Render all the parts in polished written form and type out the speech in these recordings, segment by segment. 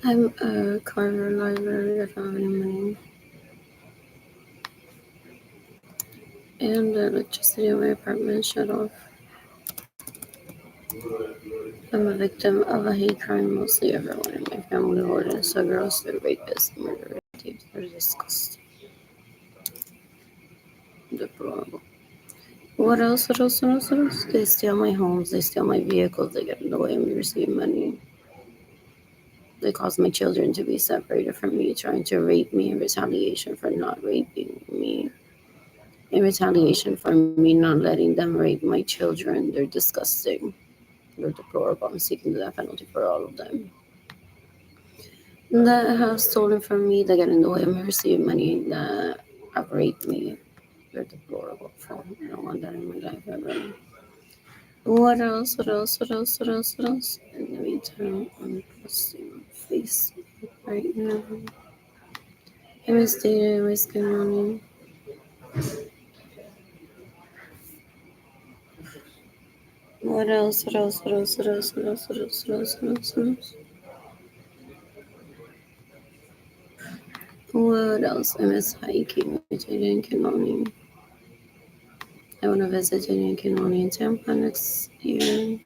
I'm a Carver Library at Albany, and the electricity in my apartment shut off. I'm a victim of a hate crime. Mostly everyone in my family wardens, so girls, they're rapists, murderers, they're disgusting. Deplorable. What else? What else? What else? What else? They steal my homes. They steal my vehicles. They get in the way of me receiving money. They cause my children to be separated from me, trying to rape me in retaliation for not raping me. In retaliation for me not letting them rape my children. They're disgusting. They're deplorable. I'm seeking the death penalty for all of them. That have stolen from me, that get in the way of me receiving money, that have raped me. They're deplorable. I don't want that in my life ever. What else? What else? What else? What else? What else? In the meantime, I'm posting on Facebook right now. Hey, Miss Data, Miss Good Morning. What else? What else? What else? What else? What else? What else? What else? What else? What else? What else? I miss hiking with Jaden Kanoni. I want to visit Jaden Kanoni in Tampa next year.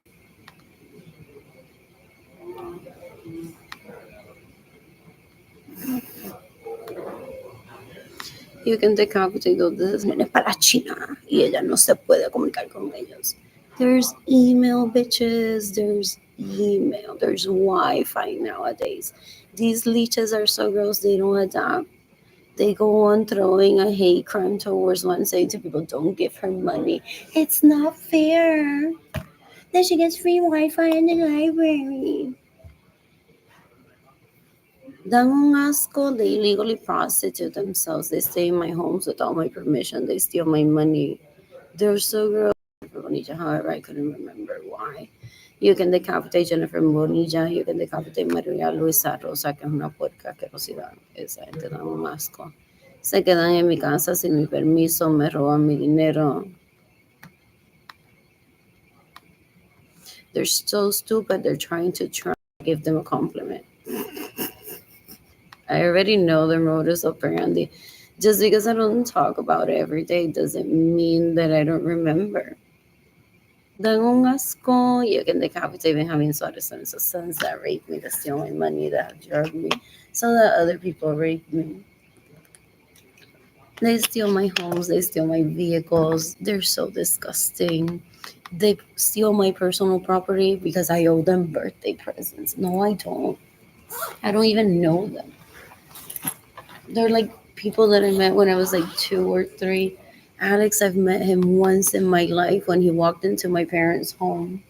You can decapitate those nenes para China y ella no se puede comunicar con ellos. There's email, bitches. There's email. There's Wi-Fi nowadays. These leeches are so gross. They don't adapt. They go on throwing a hate crime towards one, saying to people, "Don't give her money. It's not fair that she gets free Wi-Fi in the library." Dan un asco. They illegally prostitute themselves. They stay in my homes without my permission. They steal my money. They're so gross. Bonilla, however, I couldn't remember why. You can decapitate Jennifer Bonilla. You can decapitate María Luisa Rosa, que es una puerca asquerosidad. Esa gente da un asco. Se quedan en mi casa sin mi permiso, me roban mi dinero. They're so stupid. They're trying to give them a compliment. I already know their modus operandi. Just because I don't talk about it every day doesn't mean that I don't remember. Dan un asco. You can decapitate Benjamin Suarez and his sons that rape me, that steal my money, that have drugged me, so that other people rape me. They steal my homes, they steal my vehicles. They're so disgusting. They steal my personal property because I owe them birthday presents. No, I don't. I don't even know them. They're like people that I met when I was like 2 or 3. Alex, I've met him once in my life when he walked into my parents' home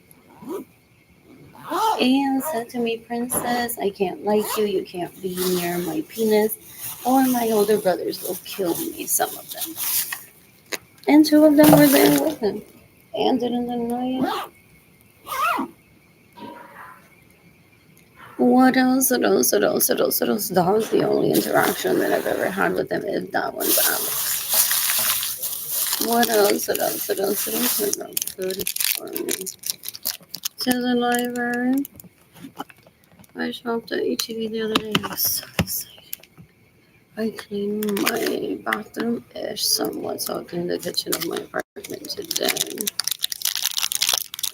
and said to me, "Princess, I can't like you. You can't be near my penis, or my older brothers will kill me," some of them. And 2 of them were there with him. And didn't annoy him. What else? What else? What else? What else? What else? That was the only interaction that I've ever had with him. If that one's Alex. What else? What else? What else? What else? What else? Good for me. To the library. I shopped at HEB the other day. I was so excited. I clean my bathroom-ish somewhat, so I clean the kitchen of my apartment today.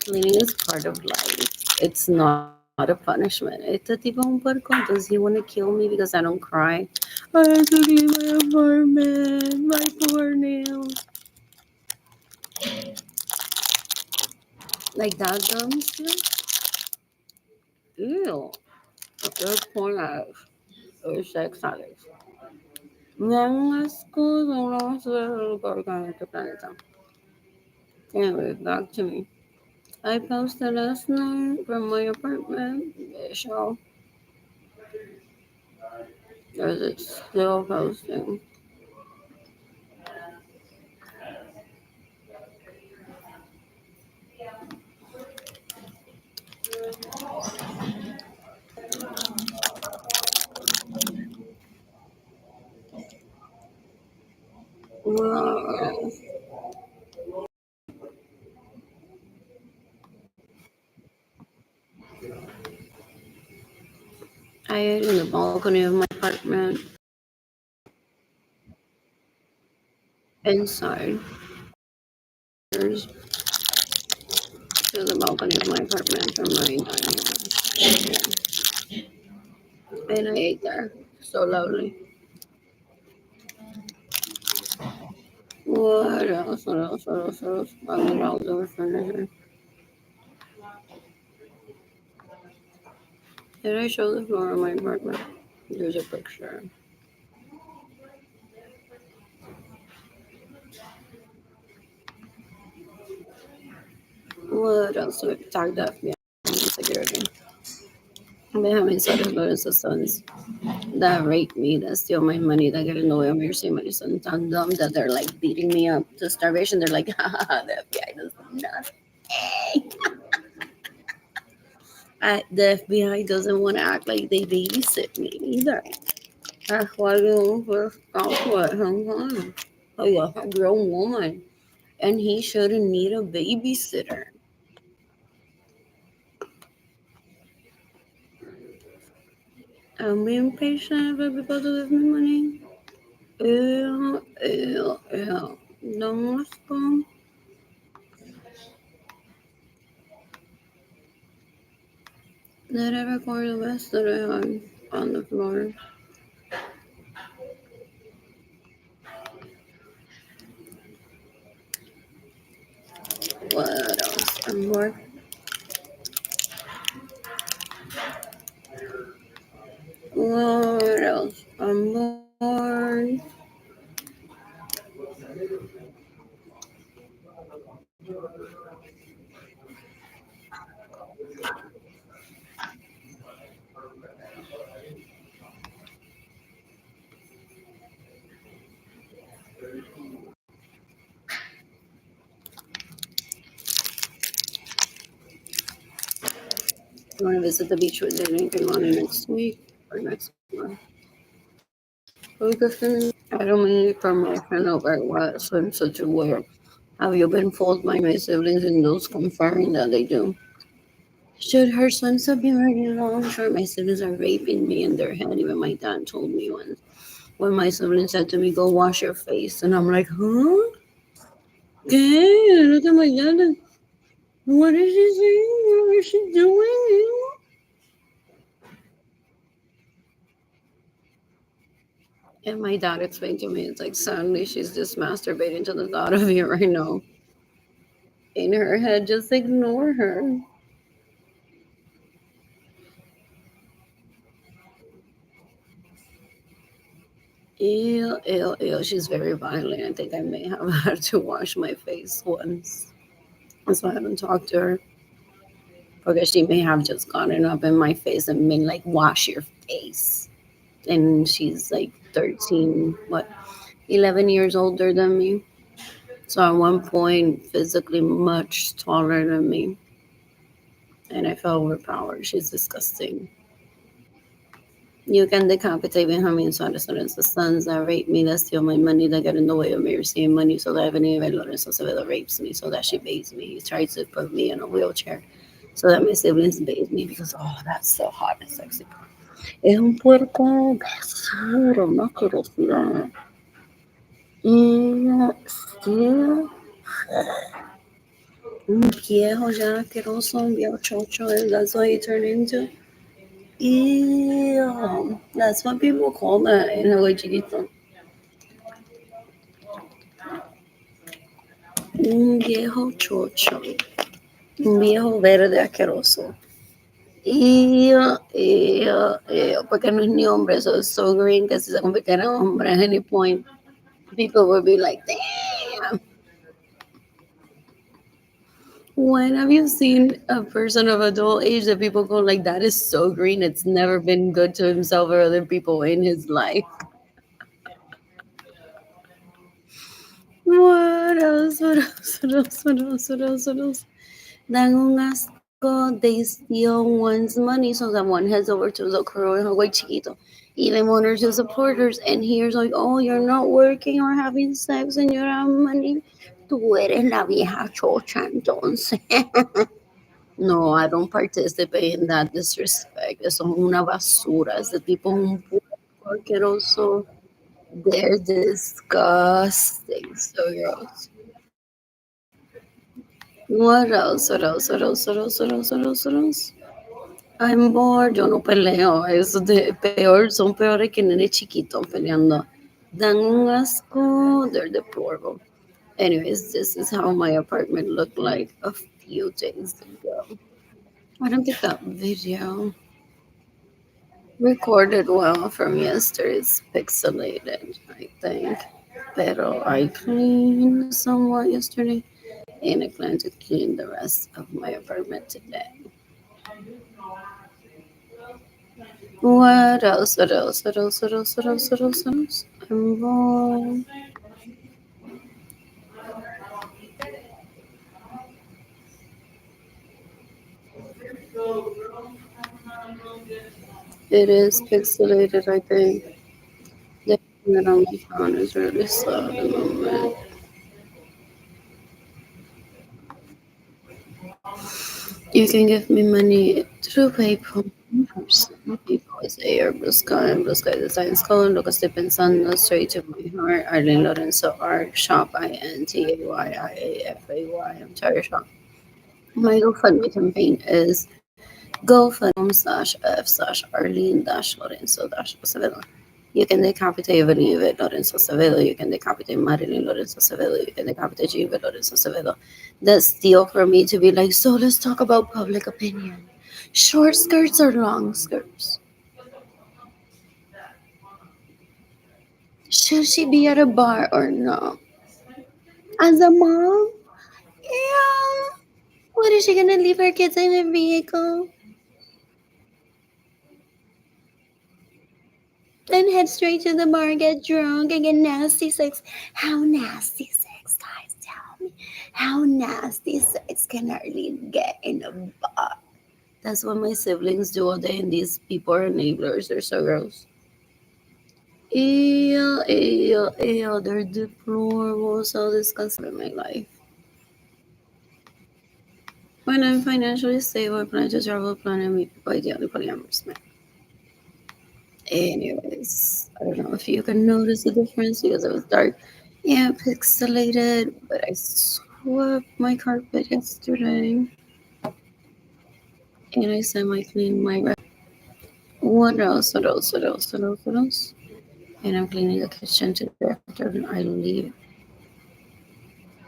Cleaning is part of life. It's not a punishment. Ito tipo un puerco. Does he want to kill me because I don't cry? I have to clean my apartment. My poor nails. Like that dumb stuff? Ew. They're porn addicts. Or sex addicts. Me dan asco, son lo más peor en este planeta. Anyway, back to me. I posted last night from my apartment. So there's it still posting. Wow. I ate in the balcony of my apartment inside. There's to the balcony of my apartment from my dining room. And I ate there. So lovely. What else? What else? What else? What else? I mean, all the furniture. Did I show the floor of my apartment? There's a picture. What else do I tagged up? Yeah, security. They have insiders notice the sons that rape me, that steal my money, that get in the way of me receiving money. So I'm dumb that they're like beating me up to starvation. They're like, ha, the FBI does nothing. The FBI doesn't want to act like they babysit me either. That's why they don't first stop what sometimes. Oh, yeah, a grown woman. And he shouldn't need a babysitter. I'm being patient for people to give me money. Ew, ew, ew. No, did I record the best that I had on the floor? What else? I'm bored. What else? I'm bored. You want to visit the beach with Danny and Lonnie next week or next month? Because I don't mean promotion over what, so I'm such a weird. Have you been fooled by my siblings and those confirming that they do? Should her sons have been ready long? Sure, my siblings are raping me in their head. Even my dad told me once when my sibling said to me, "Go wash your face," and I'm like, "Huh? Okay." Look at my dad. What is she saying? What is she doing? And my dad explained to me, it's like suddenly she's just masturbating to the thought of you right now in her head. Just ignore her. Ew, ew, ew. She's very violent. I think I may have had to wash my face once. So I haven't talked to her because she may have just gotten up in my face and been like, wash your face. And she's like 13, what, 11 years older than me. So at one point, physically much taller than me. And I felt overpowered. She's disgusting. You can decapitate Benjamin Suarez Lorenzo, sons that rape me, that steal my money, that get in the way of me receiving money, so that Ebony Lorenzo Acevedo rapes me, so that she bathes me. He tries to put me in a wheelchair so that my siblings bathe me because, oh, that's so hot and sexy. Es un puerco basura, una asquerosidad. Y sí, un viejo ya asqueroso, un viejo chocho, that's what he turned into. Ew, that's what people call that en el chiquito. Un viejo chocho, un viejo verde asqueroso. Porque no es ni hombre, so it's so green que si se convirtiera en hombre at any point, people would be like, damn. When have you seen a person of adult age that people go like, that is so green, it's never been good to himself or other people in his life? What else? What else? What else? What else? What else? What else? Dan un asco, they steal one's money so that one heads over to the crew en Hawaii chiquito. Even one or two supporters, and here's like, oh, you're not working or having sex and you don't have money. Tú eres la vieja chocha, entonces. No, I don't participate in that disrespect. Eso es una basura. Ese tipo es un puerco asqueroso. They're disgusting. So gross. What else? What else? What else? What else? What else? What else? What else? I'm bored. Yo no peleo. Es de peor. Son peores que nene chiquito peleando. Dan un asco. They're deplorable. Anyways, this is how my apartment looked like a few days ago. I don't think that video recorded well from yesterday's pixelated, I think. Pero I cleaned somewhat yesterday, and I plan to clean the rest of my apartment today. What else? What else? What else? What else? What else? What else? What else? I'm wrong. It is pixelated, I think. The internet on my phone is really slow at the moment. You can give me money through PayPal. Some people say or Blue Sky Designs Color, lo que estoy pensando, straight to my heart, Arlene Lorenzo Art, Shop, INTAYIAFAY, I'm sorry, Shop. My GoFundMe campaign is GoFundMe/F/Arlene-Lorenzo-Acevedo. You can decapitate Believe Lorenzo Acevedo. You can decapitate Marilyn Lorenzo Acevedo. You can decapitate Jiva Lorenzo Acevedo. That's still for me to be like, so let's talk about public opinion. Short skirts or long skirts? Should she be at a bar or not? As a mom? Yeah. What is she gonna leave her kids in a vehicle? Then head straight to the bar, get drunk, and get nasty sex. How nasty sex, guys? Tell me. How nasty sex can Arlene get in a bar? That's what my siblings do all day, and these people are enablers. They're so gross. Ew, ew, ew. They're deplorable. So disgusting in my life. When I'm financially stable, I plan to travel, plan and meet people ideally polyamorous men. Anyways, I don't know if you can notice the difference because it was dark and pixelated, but I swept my carpet yesterday and I semi cleaned my rest. What else? What else? What else? What else? What else? And I'm cleaning the kitchen today after I leave.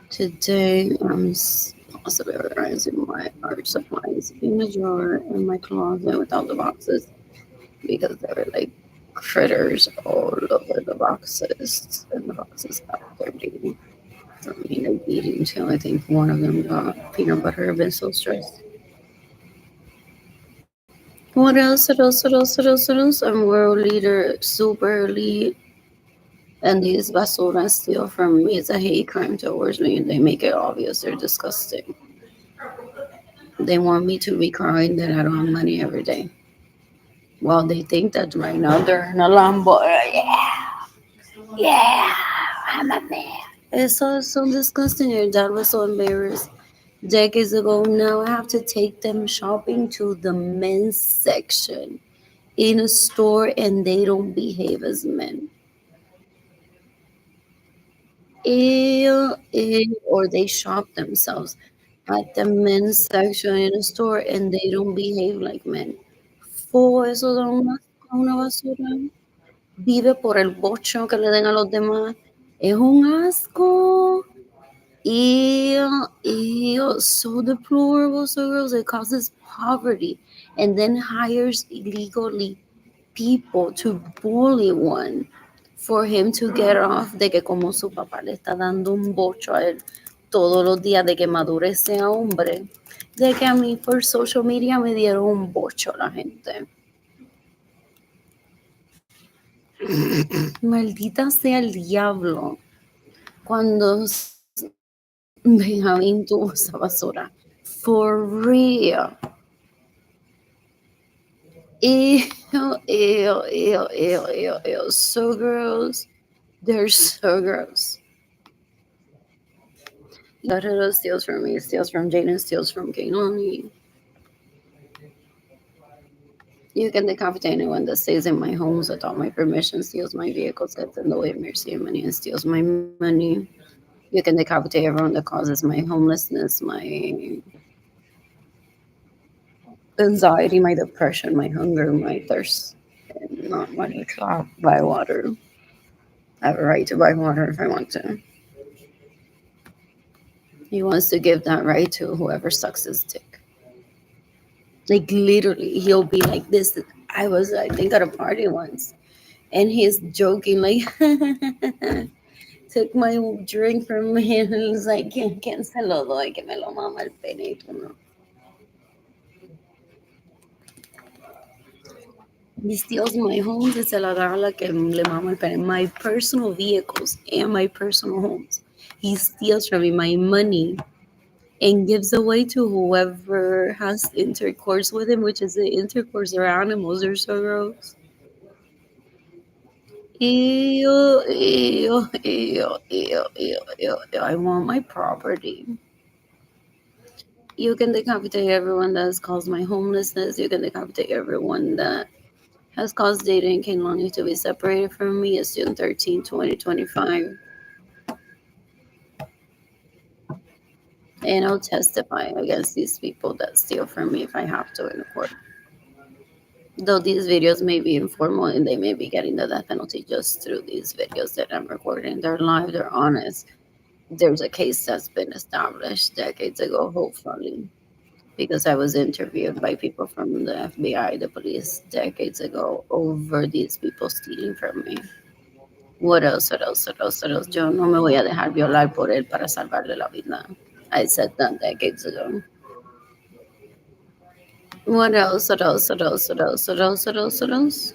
Today, also organizing my art supplies in a drawer in my closet without the boxes because there were like critters all over the boxes, and the boxes got dirty. I mean, they're eating too. I think one of them got peanut butter. I've been so stressed. What else? What else? What else? What else? What else? I'm world leader, super elite, and these basuras steal from me. It's a hate crime towards me, and they make it obvious. They're disgusting. They want me to be crying that I don't have money every day. Well, they think that right now they're in a Lambo. Yeah, yeah, I'm a man. It's so disgusting. Your dad was so embarrassed decades ago. Now I have to take them shopping to the men's section. in a store and they don't behave as men. Or they shop themselves at the men's section in a store and they don't behave like men. Eso da una basura. Vive por el bocho que le den a los demás. Es un asco. Ew, so deplorable, so gross. It causes poverty and then hires illegally people to bully one for him to get off de que como su papá le está dando un bocho a él todos los días de que madure ese hombre, de que a mí por social media me dieron un bocho la gente. Maldita sea el diablo. Cuando Benjamín tuvo esa basura. For real. Ew, ew, ew, ew, ew, ew. So gross. They're so gross. Darrell steals from me, steals from Jaden, steals from Kaylani. You can decapitate anyone that stays in my homes without my permission, steals my vehicles, gets in the way of mercy and money, and steals my money. You can decapitate everyone that causes my homelessness, my anxiety, my depression, my hunger, my thirst, and not money to buy water. I have a right to buy water if I want to. He wants to give that right to whoever sucks his dick. Like literally, he'll be like this. I think, at a party once, and he's joking like, took my drink from me, and he's like, ¿Quién se lo doy? Que me lo mama el pene y tú no. He steals my homes y se la da a la que le mama el pene. My personal vehicles and my personal homes. He steals from me my money and gives away to whoever has intercourse with him, which is the intercourse or animals or so gross. Ew, ew, ew, ew, ew, ew. I want my property. You can decapitate everyone that has caused my homelessness. You can decapitate everyone that has caused Data and Kaylani to be separated from me. It's June 13, 2025. And I'll testify against these people that steal from me if I have to in court. Though these videos may be informal and they may be getting the death penalty just through these videos that I'm recording. They're live, they're honest. There's a case that's been established decades ago, hopefully, because I was interviewed by people from the FBI, the police, decades ago over these people stealing from me. What else? What else? What else? What else? Yo no me voy a dejar violar por él para salvarle la vida. I said that decades ago. What else? What else? What else? What else? What else? What else? What else?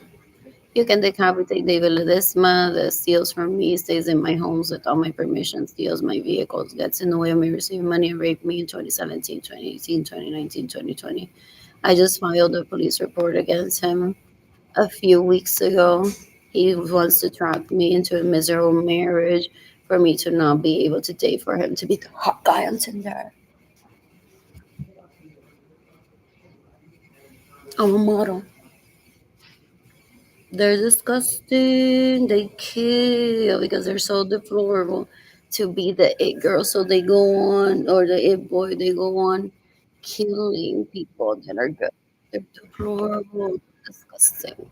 You can decapitate David Ledesma that steals from me, stays in my homes without my permission, steals my vehicles, gets in the way of me receiving money, and raped me in 2017, 2018, 2019, 2020. I just filed a police report against him a few weeks ago. He wants to trap me into a miserable marriage for me to not be able to date, for him to be the hot guy on Tinder. I'm a model. They're disgusting. They kill because they're so deplorable to be the it girl. So they go on, or the it boy, they go on killing people that are good. They're deplorable, disgusting.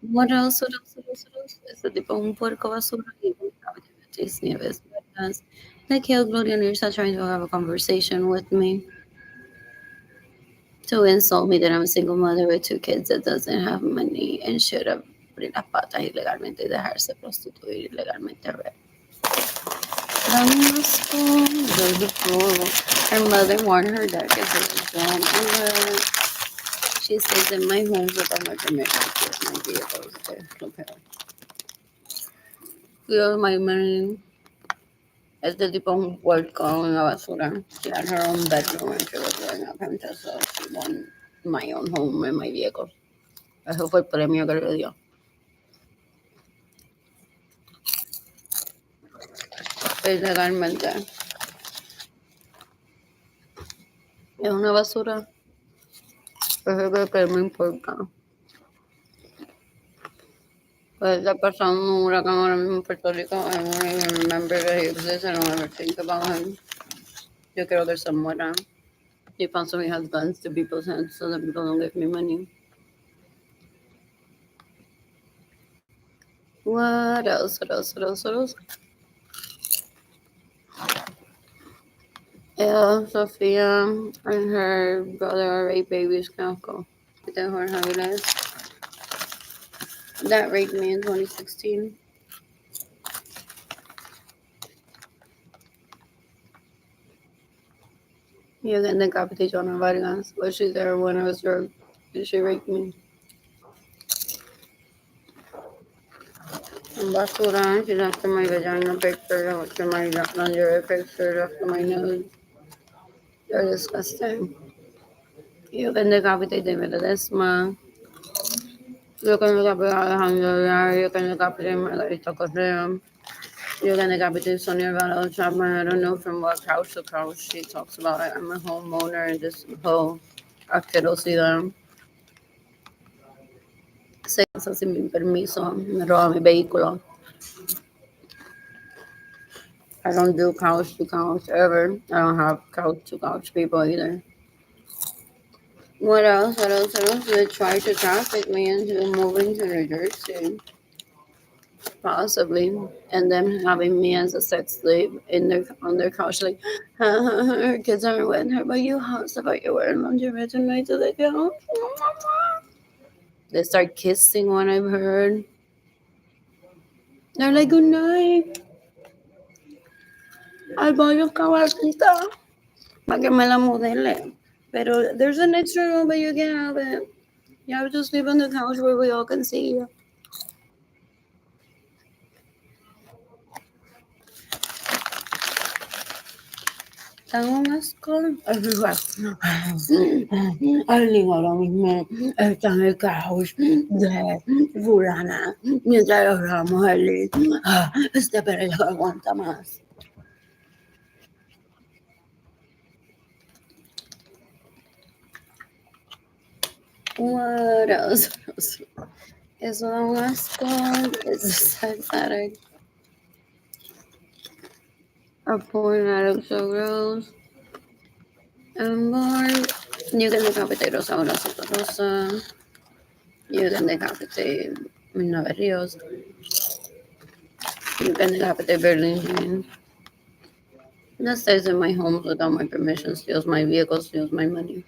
What else? What else? What else? What else? Ese tipo es un puerco basura y un caballo de Beatriz Nieves. Because they killed Gloria Nirsa trying to have a conversation with me to insult me that I'm a single mother with two kids that doesn't have money and should have abrir las patas ilegalmente y dejarse prostituir ilegalmente. Dame asco. They're deplorable. Her mother warned her that because it's dumb. And she stays in my home without my permission. She has my vehicles. Cuido my money. Este tipo es un puerco en la basura. She had her own bedroom and she was growing up him, so she won my own home and my vehicle. Eso fue el premio que le dio. Ilegalmente. Es una basura. Eso es lo que me importa. Pues está pasando un huracán ahora mismo en Puerto Rico. I won't even remember that he exists. I don't ever think about him. Yo quiero que se muera. He constantly has guns to people's heads so that people don't give me money. What else? What else? What else? What else? Yeah, Sophia and her brother are rape babies. Calco. Jorge Aviles. That raped me in 2016. Yeah, then they got Joanna Vargas. Was she there when I was drunk? Did she raped me? And basura, she's after my vagina picture, after my lingerie picture, after my nose. They're disgusting. Yo que decapité de Ledesma. Yo que decapité a Alejandro Villar. Yo que decapité a Margarita Correa. Yo que decapité Sonia Valo Chapman. I don't know from what couch to couch she talks about it. I'm a homeowner and this whole asquerosidad. Se casa sin mi permiso. Me roba mi vehículo. I don't do couch to couch ever. I don't have couch to couch people either. What else? What else? What else? They try to traffic me into moving to New Jersey, possibly, and then having me as a sex slave in their on their couch, like, her kids aren't with her, but you house about you wearing lingerie tonight to the couch. They start kissing when I've heard. They're like, good night. I'll buy you caballita para que me la modele. Pero there's an extra room, but you can have it. You have to sleep on the couch where we all can see you. Tengo un asco. Alguien ahora mismo está en el couch de fulana mientras lloramos Arlene. Este perro aguanta más. What else? Eso da un asco. It's pathetic. A porn addict so gross. Amor. You can decapitate Rosaura Rosa. You can decapitate Minerva Rios. You can decapitate Berlin Jean. That stays in my home without my permission, steals my vehicle, steals my money.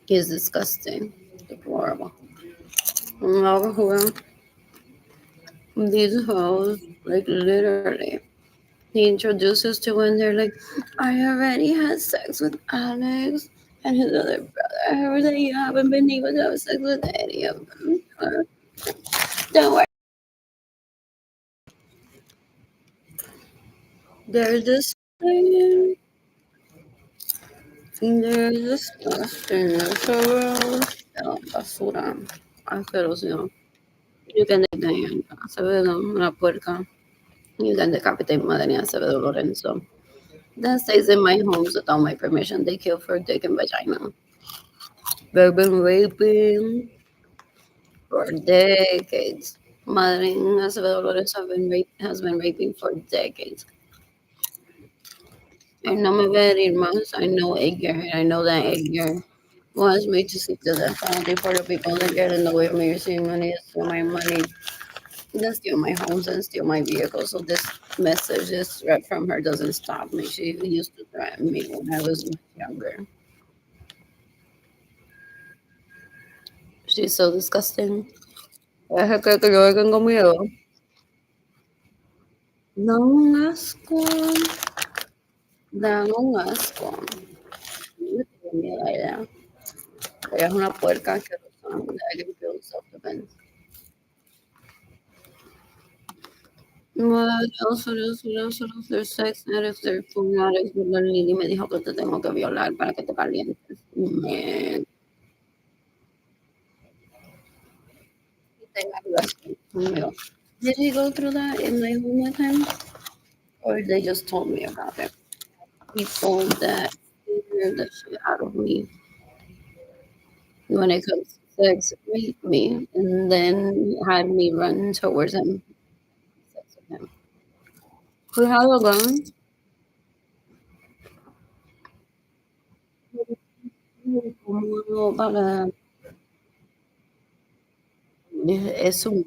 He's disgusting. Deplorable. These hoes, like literally. He introduces to when they're like, I already had sex with Alex and his other brother. I heard that you haven't been able to have sex with any of them. Don't worry. There's this thing. There's disgusting. So gross. Basura. Asqueroso. You can decapite Acevedo, una puerca. You can decapitate Madania Acevedo Lorenzo. That stays in my homes without my permission. They kill for dick and vagina. They've been raping for decades. Madania Acevedo Lorenzo has been raping for decades. I know my very más. I know Edgar. I know that Edgar wants me to seek the death penalty for the people that get in the way of me receiving money. So my money. Then steal my homes and steal my vehicles. So this message, this threat from her doesn't stop me. She used to threaten me when I was younger. She's so disgusting. Deja que yo tengo miedo. Da un asco. Da un asco. Me tengo miedo a ella. Ella es una puerca que I can feel self-defense. What else? What else? What else? What else? There's sex addicts, there's food addicts, but la Lili me dijo que te tengo que violar para que te calientes. Man. Did he go through that in my home with him? Or they just told me about it? He told that he heard the shit out of me when it comes to sex, raped me, and then had me run towards him. Sex with him. Cuidado, gun. Como para es un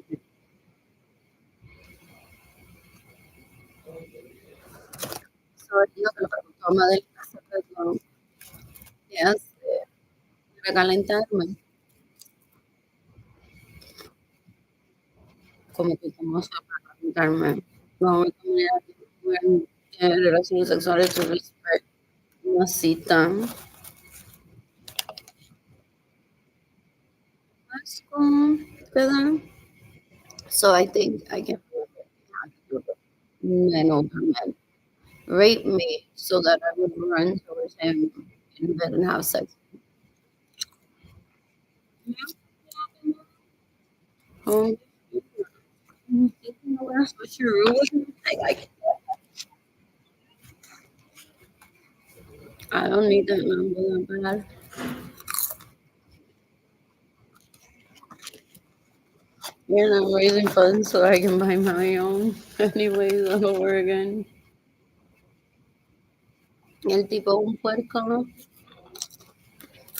sobrino que lo preguntó a madre casa, pero ¿qué hace? Recalentarme, como que como se para calentarme. No me comunidad relaciones sexuales to respect una cita. Asco, ¿verdad? So I think I can men over men. Rape me so that I would run towards him in bed and have sex. Oh, that's what you're really like. I don't need that number that bad. You're not raising funds so I can buy my own. Anyways, all over again. El tipo un puerco,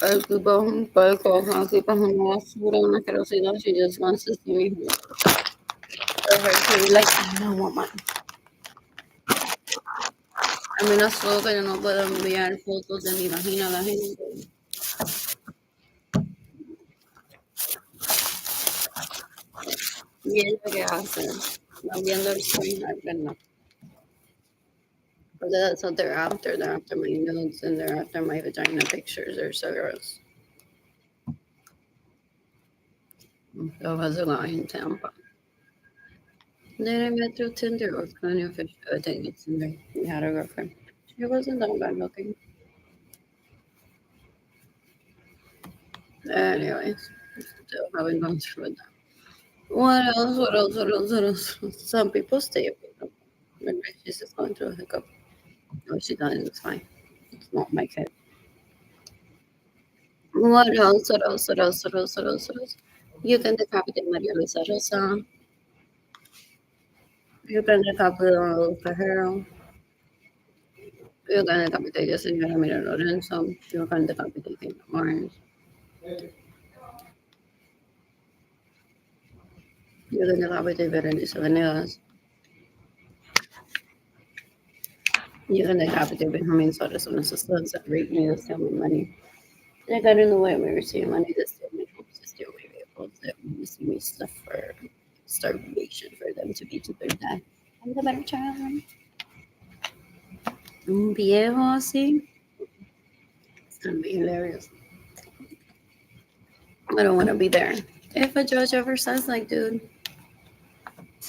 el tipo un puerco, el tipo es una basura, una asquerosidad. She just wants to see me for her to be like, I don't want mine. A mí no solo que yo no puedo enviar fotos de mi vagina a la gente. Y ella qué hace, no viendo el screen, ¿verdad? But that's what they're after. They're after my nudes and they're after my vagina pictures. They're so gross. So was a guy in Tampa. Then I met through Tinder or Plenty of Fish. I think it's Tinder. We had a girlfriend. She wasn't that bad looking. Anyways, still haven't gone through with that. What else? What else? What else? What else? Some people stay with them. Maybe she's just going through a hiccup. No, she doesn't. It's fine. It's not my kid. What else? What else? What else? What else? What else? What else? You can decapitate Maria Luisa Rosa. You can decapitate Ferrero. You can decapitate the Señora Mira Lorenzo. You can decapitate Tina Barnes. You can decapitate Berenice Venegas. You can decapitate Benjamin Suarez on his sons that rape me to steal my money. They got in the way of me receiving money to steal my homes, to steal my vehicles, that want to see me suffer starvation for them to be to their death. I'm the better child. Un viejo así. It's gonna be hilarious. I don't want to be there. If a judge ever says, like, dude,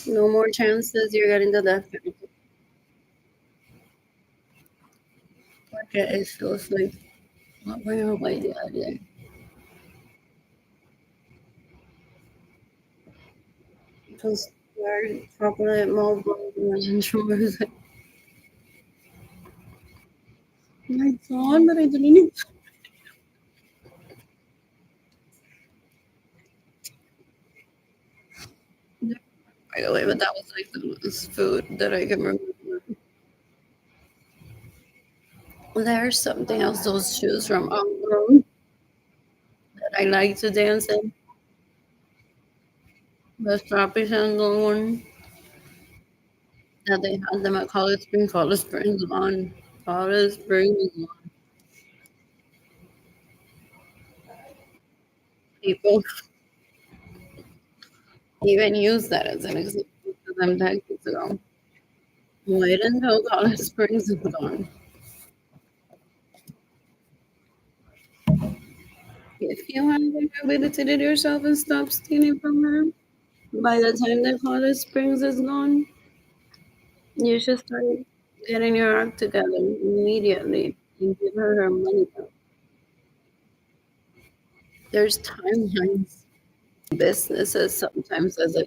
no more chances, you're getting the death penalty. Porque it feels like, what were you away the other day? Because they're probably more than sure. I thought, but I didn't. By the way, but that was like the most food that I can remember. There's something else, those shoes from Outgrown that I like to dance in. The strappy sandal one that they had them at College Springs. College Springs on. College Springs on. People even use that as an example to them decades ago. Wait until College Springs is gone. If you have the ability to do yourself and stop stealing from her, by the time that College Springs is gone, you should start getting your act together immediately and give her her money back. There's timelines. Businesses sometimes as a